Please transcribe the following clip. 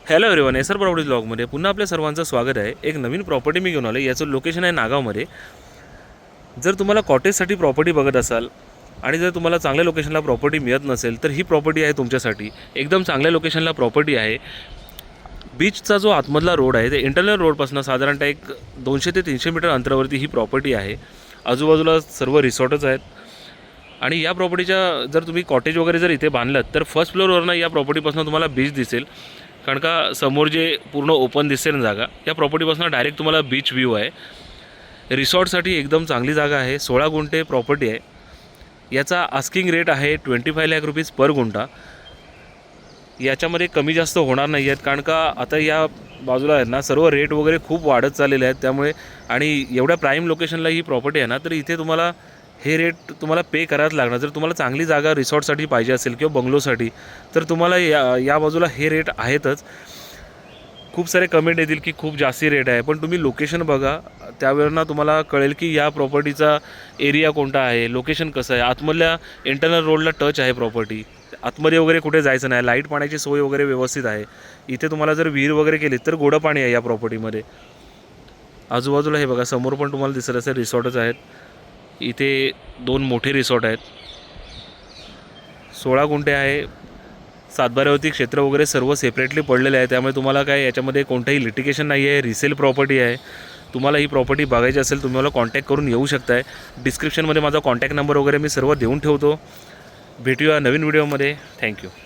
Hello everyone, SR property ब्लॉगमध्ये पुन्हा आपल्या सर्वांचं स्वागत आहे। एक नवीन प्रॉपर्टी मी घेऊन आलो। याचं लोकेशन आहे नागावमध्ये। जर तुम्हाला कॉटेजसाठी प्रॉपर्टी बघत असाल आणि जर तुम्हाला चांगल्या लोकेशनला प्रॉपर्टी मिळत नसेल तर ही प्रॉपर्टी आहे तुमच्यासाठी। एकदम चांगल्या लोकेशनला प्रॉपर्टी आहे। बीचचा जो आतमधला रोड आहे ते इंटरनल रोडपासून साधारणतः एक 200 ते 300 मीटर अंतरावरती ही प्रॉपर्टी आहे। आजूबाजूला सर्व रिसॉर्टच आहेत आणि या प्रॉपर्टीच्या जर तुम्ही कॉटेज वगैरे जर इथे बांधलात तर फर्स्ट फ्लोअरवरनं या प्रॉपर्टीपासून तुम्हाला बीच दिसेल। कारण का समोर जे पूर्ण ओपन दिसेल ना जागा, या प्रॉपर्टीपासून डायरेक्ट तुम्हाला बीच व्ह्यू आहे। रिसॉर्टसाठी एकदम चांगली जागा आहे। 16 गुंठे प्रॉपर्टी आहे। याचा आस्किंग रेट आहे 25 लाख रुपीज पर गुंठा। याच्यामध्ये कमी जास्त होणार नाही आहेत, कारण का आता या बाजूला आहेत ना सर्व रेट वगैरे खूप वाढत चाललेले आहेत। त्यामुळे आणि एवढ्या प्राईम लोकेशनला ही प्रॉपर्टी आहे ना, तर इथे तुम्हाला हे रेट तुम्हाला पे करायला लागणार। जर तुम्हाला चांगली जागा रिसॉर्टसाठी पाहिजे असेल किंवा बंगलोसाठी तर तुम्हाला या बाजूला हे रेट आहेतच। खूप सारे कमेंट येतील की खूप जास्ती रेट आहे, पण तुम्ही लोकेशन बघा, त्यावेळेला तुम्हाला कळेल की या प्रॉपर्टीचा एरिया कोणता आहे, लोकेशन कसं आहे। आतमधल्या इंटरनल रोडला टच आहे प्रॉपर्टी। आतमध्ये वगैरे कुठे जायचं नाही। लाईट पाण्याची सोय वगैरे व्यवस्थित आहे। इथे तुम्हाला जर विहीर वगैरे केली तर गोडं पाणी आहे या प्रॉपर्टीमध्ये। आजूबाजूला हे बघा, समोर पण तुम्हाला दिसत असेल रिसॉर्टच आहेत। इथे 2 मोठे रिसॉर्ट आहेत। 16 गुंठे आहे। सातबाऱ्यावरती क्षेत्र वगैरे सर्व सेपरेटली पडलेले आहे। त्यामुळे तुम्हाला काय याच्यामध्ये कोणतंही लिटिगेशन नाही आहे। रिसेल प्रॉपर्टी आहे। तुम्हाला ही प्रॉपर्टी बघायची असेल तुम्ही मला कॉन्टॅक्ट करून येऊ शकताय। डिस्क्रिप्शनमध्ये माझा कॉन्टॅक्ट नंबर वगैरे मी सर्व देऊन ठेवतो। भेटूया नवीन व्हिडिओमध्ये। थँक्यू।